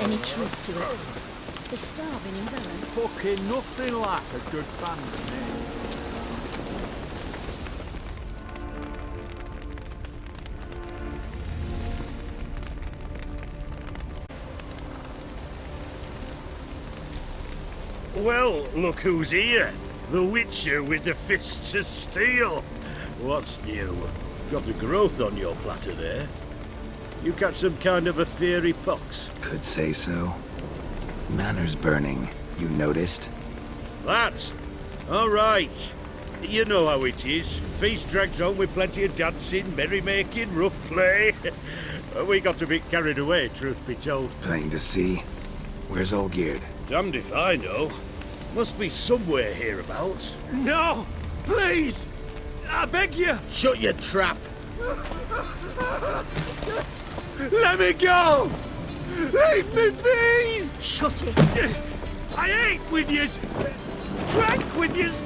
Any truth to it? They're starving in Belen. Fucking nothing like a good band of mates. Well, look who's here. The Witcher with the fists of steel. What's new? Got a growth on your platter there. You catch some kind of a theory pox? Could say so. Manor's burning. You noticed? That? All right. You know how it is. Feast drags on with plenty of dancing, merrymaking, rough play. We got a bit carried away, truth be told. Plain to see. Where's Olgierd? Damned if I know. Must be somewhere hereabouts. No! Please! I beg you! Shut your trap! Let me go! Leave me be! Shut it! I ate with yous, drank with yous,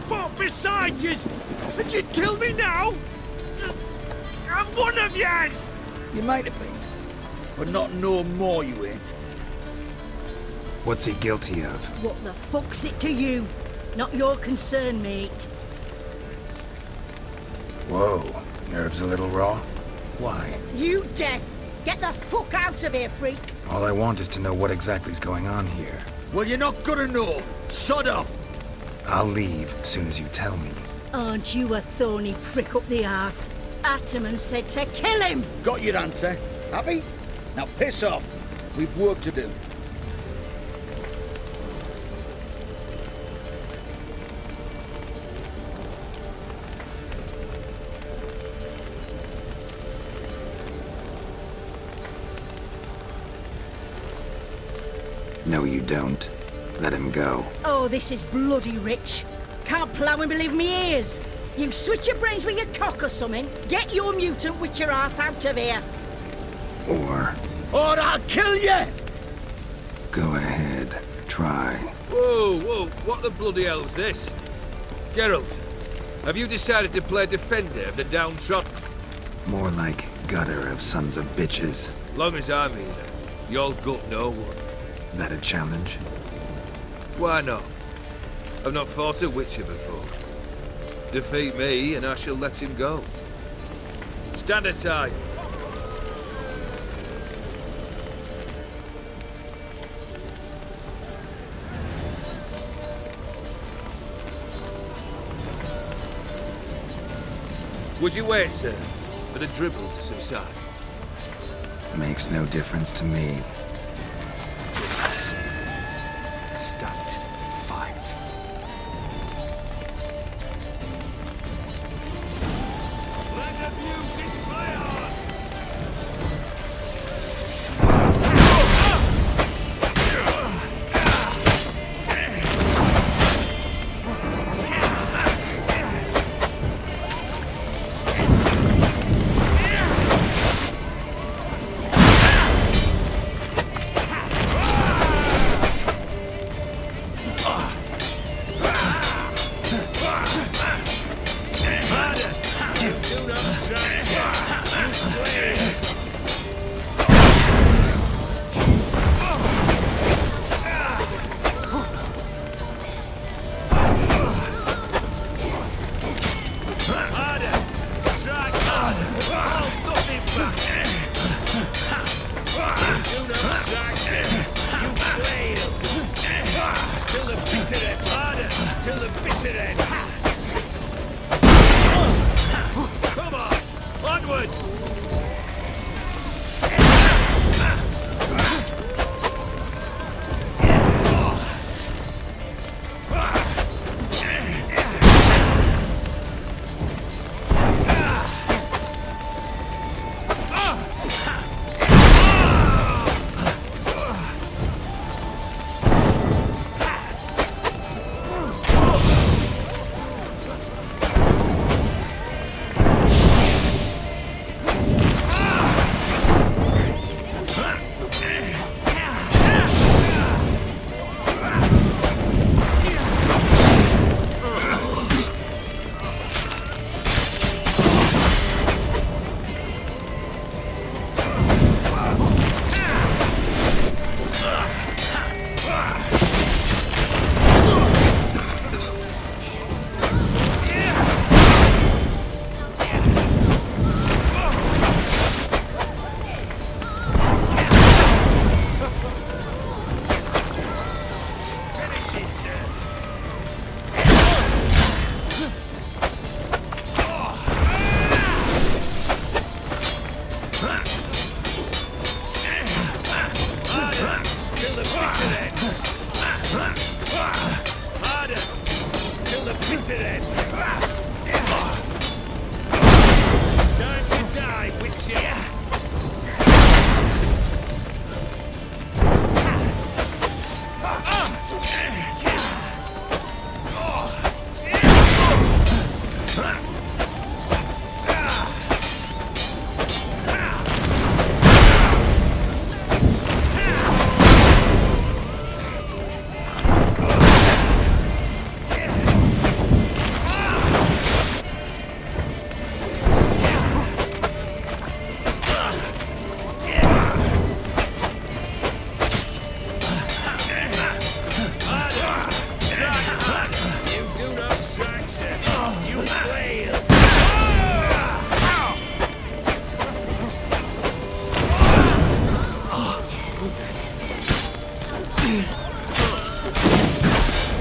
fought beside yous, and you'd kill me now? I'm one of yous! You might have been, but not no more you ain't. What's he guilty of? What the fuck's it to you? Not your concern, mate. Whoa. Nerves a little raw? Why? You deaf! Get the fuck out of here, freak! All I want is to know what exactly is going on here. Well, you're not gonna know. Sod off! I'll leave as soon as you tell me. Aren't you a thorny prick up the arse? Ataman said to kill him! Got your answer. Happy? Now piss off. We've work to do. No, you don't. Let him go. Oh, this is bloody rich. Can't plough and believe me ears. You switch your brains with your cock or something. Get your mutant witcher ass out of here. Or I'll kill you! go ahead. Try. Whoa, what the bloody hell's this? Geralt, have you decided to play defender of the downtrodden? More like gutter of sons of bitches. Long as I'm here, you'll gut no one. That a challenge? Why not? I've not fought a Witcher before. Defeat me and I shall let him go. Stand aside. Would you wait, sir, for the dribble to subside? Makes no difference to me. Just listen. Stand. Fight. Let the music play on!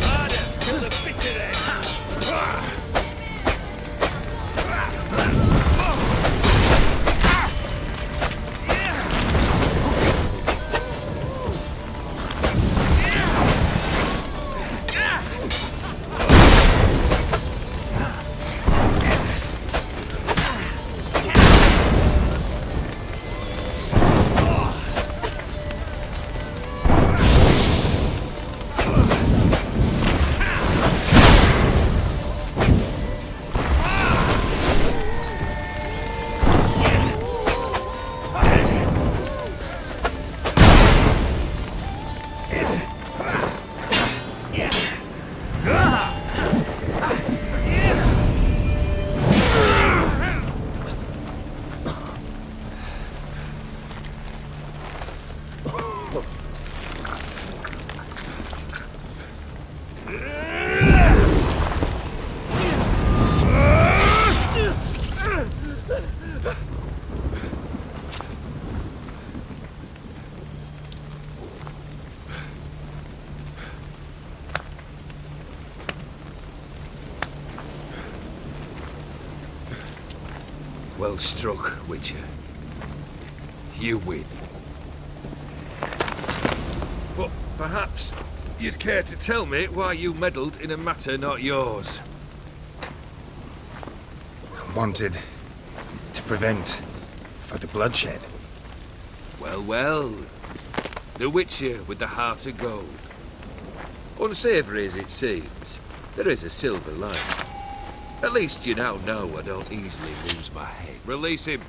Harder, till the bitter end. Well struck, Witcher. You win. But perhaps you'd care to tell me why you meddled in a matter not yours. Wanted to prevent further bloodshed. Well, well. The Witcher with the heart of gold. Unsavoury as it seems, there is a silver lining. At least you now know I don't easily lose my head. Release him.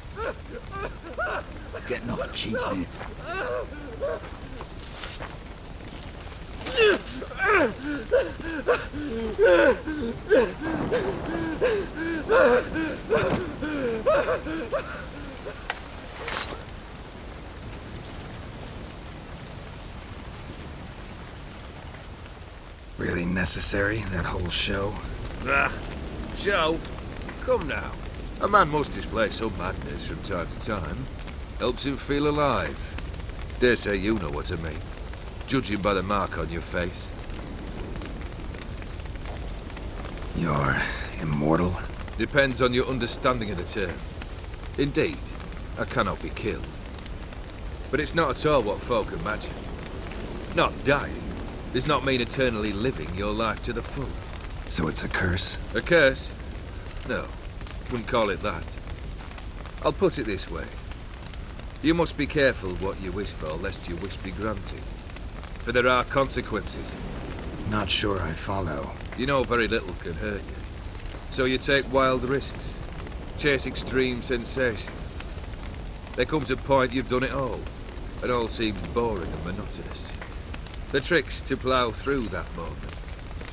Getting off cheap, mate. Really necessary, that whole show? Ah, show? Come now. A man must display some madness from time to time. Helps him feel alive. Dare say you know what I mean. Judging by the mark on your face. You're immortal? Depends on your understanding of the term. Indeed, I cannot be killed. But it's not at all what folk imagine. Not dying does not mean eternally living your life to the full. So it's a curse? A curse? No, wouldn't call it that. I'll put it this way. You must be careful what you wish for, lest your wish be granted. For there are consequences. Not sure I follow. You know very little can hurt you. So you take wild risks. Chase extreme sensations. There comes a point you've done it all, and all seems boring and monotonous. The trick's to plough through that moment.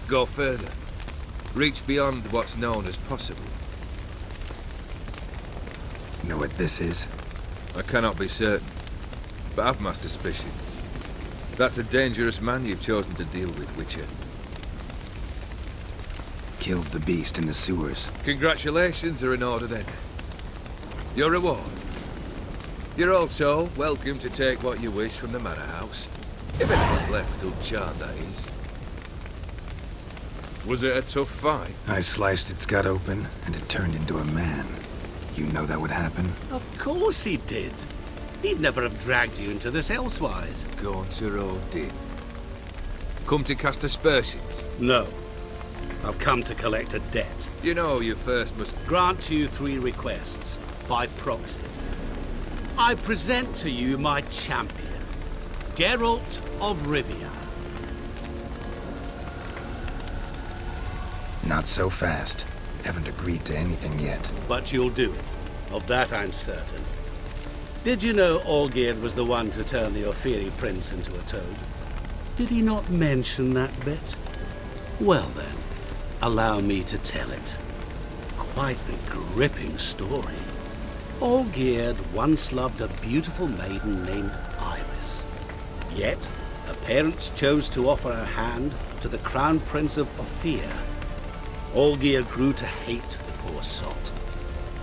Go further. Reach beyond what's known as possible. Know what this is? I cannot be certain, but I've my suspicions. That's a dangerous man you've chosen to deal with, Witcher. Killed the beast in the sewers. Congratulations are in order then. Your reward. You're also welcome to take what you wish from the manor house. If anyone's left uncharred, that is. Was it a tough fight? I sliced its gut open, and it turned into a man. You know that would happen? Of course he did. He'd never have dragged you into this elsewise. Gauntero did. Come to cast aspersions. No. I've come to collect a debt. You know you first must... Grant you 3 requests, by proxy. I present to you my champion, Geralt of Rivia. Not so fast. Haven't agreed to anything yet. But you'll do it. Of that I'm certain. Did you know Olgierd was the one to turn the Ophiri prince into a toad? Did he not mention that bit? Well then, allow me to tell it. Quite the gripping story. Olgierd once loved a beautiful maiden named Iris. Yet, her parents chose to offer her hand to the crown prince of Ophir. Olgierd grew to hate the poor sot.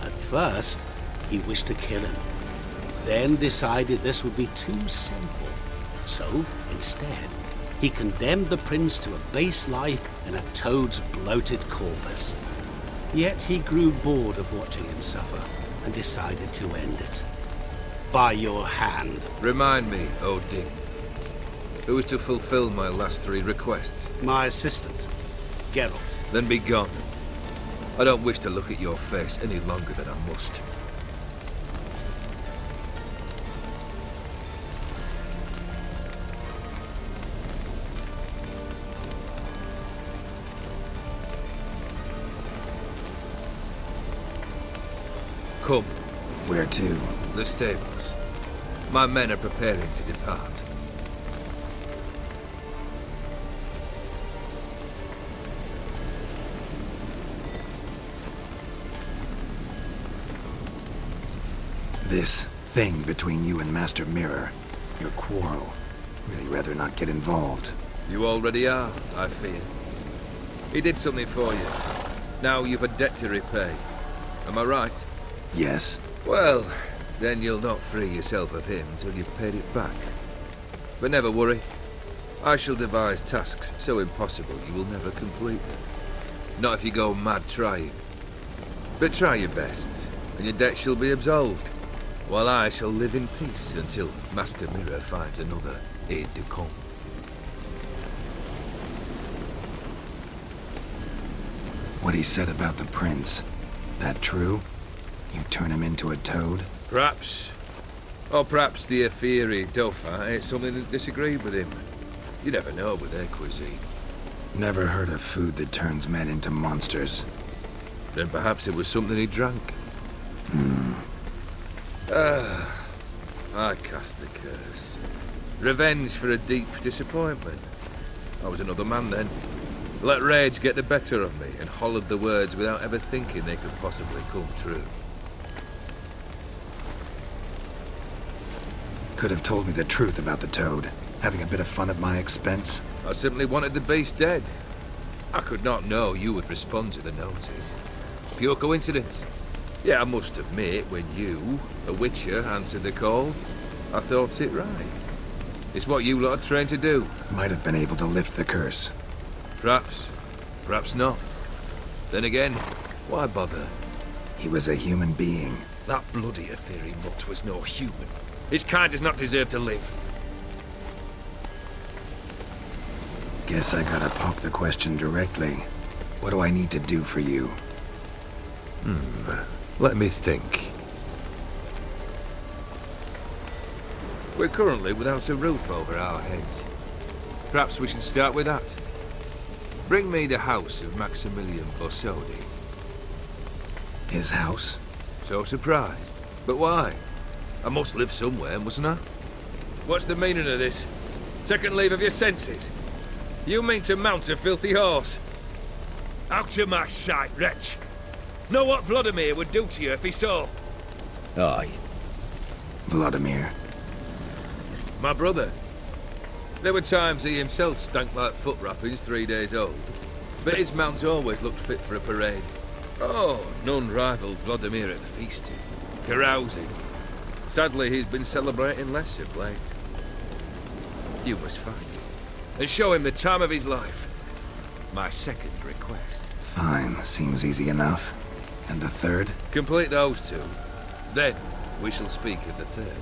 At first, he wished to kill him. Then decided this would be too simple. So, instead, He condemned the prince to a base life in a toad's bloated corpus. Yet he grew bored of watching him suffer and decided to end it. By your hand. Remind me, Odin, who is to fulfill my last 3 requests? My assistant, Geralt. Then be gone. I don't wish to look at your face any longer than I must. Come. Where to? The stables. My men are preparing to depart. This thing between you and Master Mirror, your quarrel. Really rather not get involved. You already are, I fear. He did something for you. Now you've a debt to repay. Am I right? Yes. Well, then you'll not free yourself of him till you've paid it back. But never worry. I shall devise tasks so impossible you will never complete them. Not if you go mad trying. But try your best, and your debt shall be absolved, while I shall live in peace until Master Mirror finds another aide-de-camp. What he said about the prince, that true? You turn him into a toad? Perhaps. Or perhaps the Aetheri Dauphin ate something that disagreed with him. You never know with their cuisine. Never heard of food that turns men into monsters. Then perhaps it was something he drank. I cast the curse. Revenge for a deep disappointment. I was another man then. Let rage get the better of me and hollered the words without ever thinking they could possibly come true. Could have told me the truth about the toad, having a bit of fun at my expense. I simply wanted the beast dead. I could not know you would respond to the notice. Pure coincidence. Yeah, I must admit, when you, a witcher, answered the call, I thought it right. It's what you lot are trained to do. Might have been able to lift the curse. Perhaps. Perhaps not. Then again, why bother? He was a human being. That bloody Aetheri mutt was no human. His kind does not deserve to live. Guess I gotta pop the question directly. What do I need to do for you? Let me think. We're currently without a roof over our heads. Perhaps we should start with that. Bring me the house of Maximilian Borsodi. His house? So surprised. But why? I must live somewhere, mustn't I? What's the meaning of this? Second leave of your senses? You mean to mount a filthy horse? Out of my sight, wretch! Know what Vladimir would do to you if he saw? Aye. Vladimir. My brother. There were times he himself stank like foot wrappings 3 days old, but his mount always looked fit for a parade. Oh, none rivaled Vladimir at feasting, carousing. Sadly, he's been celebrating less of late. You must find him, and show him the time of his life. My second request. Fine, seems easy enough. And the third? Complete those 2. Then, we shall speak of the third.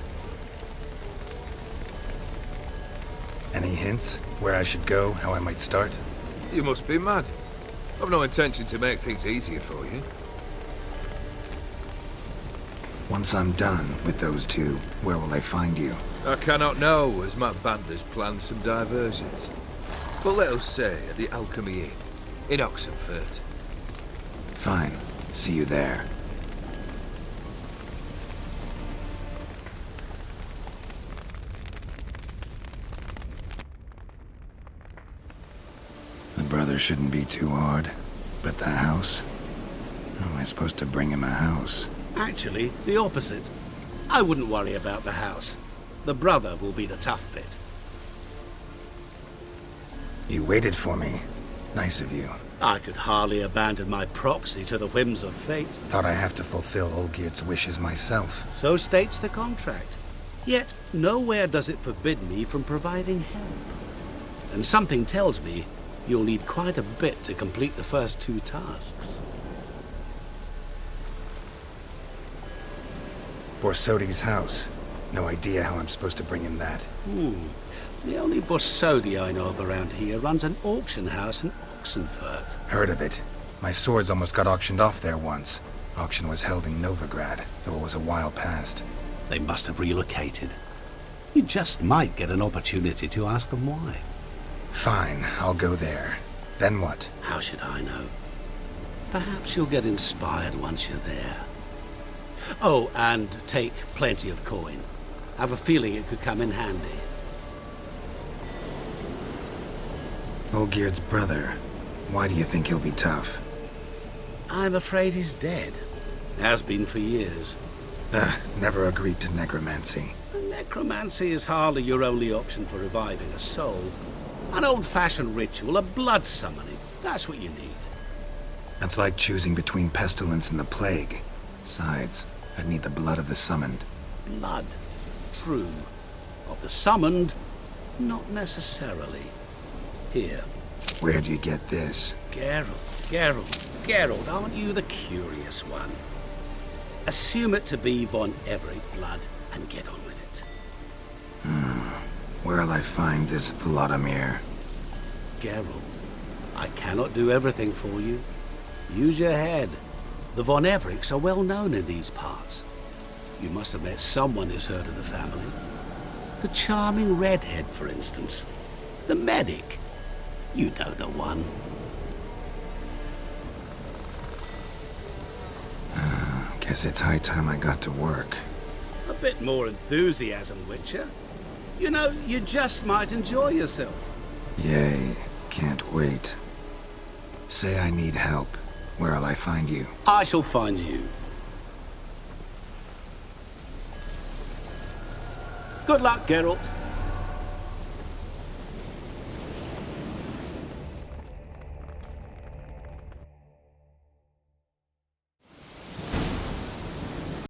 Any hints? Where I should go? How I might start? You must be mad. I've no intention to make things easier for you. Once I'm done with those 2, where will I find you? I cannot know, as my band has planned some diversions. But let us say at the Alchemy Inn, in Oxenfurt. Fine. See you there. The brother shouldn't be too hard. But the house? How am I supposed to bring him a house? Actually, the opposite. I wouldn't worry about the house. The brother will be the tough bit. You waited for me. Nice of you. I could hardly abandon my proxy to the whims of fate. Thought I have to fulfill Olgierd's wishes myself. So states the contract. Yet, nowhere does it forbid me from providing help. And something tells me you'll need quite a bit to complete the first 2 tasks. Borsodi's house. No idea how I'm supposed to bring him that. The only Borsodi I know of around here runs an auction house in Oxenfurt. Heard of it. My swords almost got auctioned off there once. Auction was held in Novigrad, though it was a while past. They must have relocated. You just might get an opportunity to ask them why. Fine, I'll go there. Then what? How should I know? Perhaps you'll get inspired once you're there. Oh, and take plenty of coin. I have a feeling it could come in handy. Olgierd's brother. Why do you think he'll be tough? I'm afraid he's dead. Has been for years. Never agreed to necromancy. Necromancy is hardly your only option for reviving a soul. An old-fashioned ritual, a blood summoning. That's what you need. That's like choosing between pestilence and the plague. Besides, I'd need the blood of the summoned. Blood. True. Of the summoned, not necessarily. Here. Where'd you get this? Geralt, aren't you the curious one? Assume it to be von Everett blood and get on with it. Where'll I find this Vladimir? Geralt, I cannot do everything for you. Use your head. The von Evericks are well known in these parts. You must have met someone who's heard of the family. The charming redhead, for instance. The medic. You know the one. Guess it's high time I got to work. A bit more enthusiasm, Witcher. You know, you just might enjoy yourself. Yay, can't wait. Say I need help. Where'll I find you? I shall find you. Good luck, Geralt.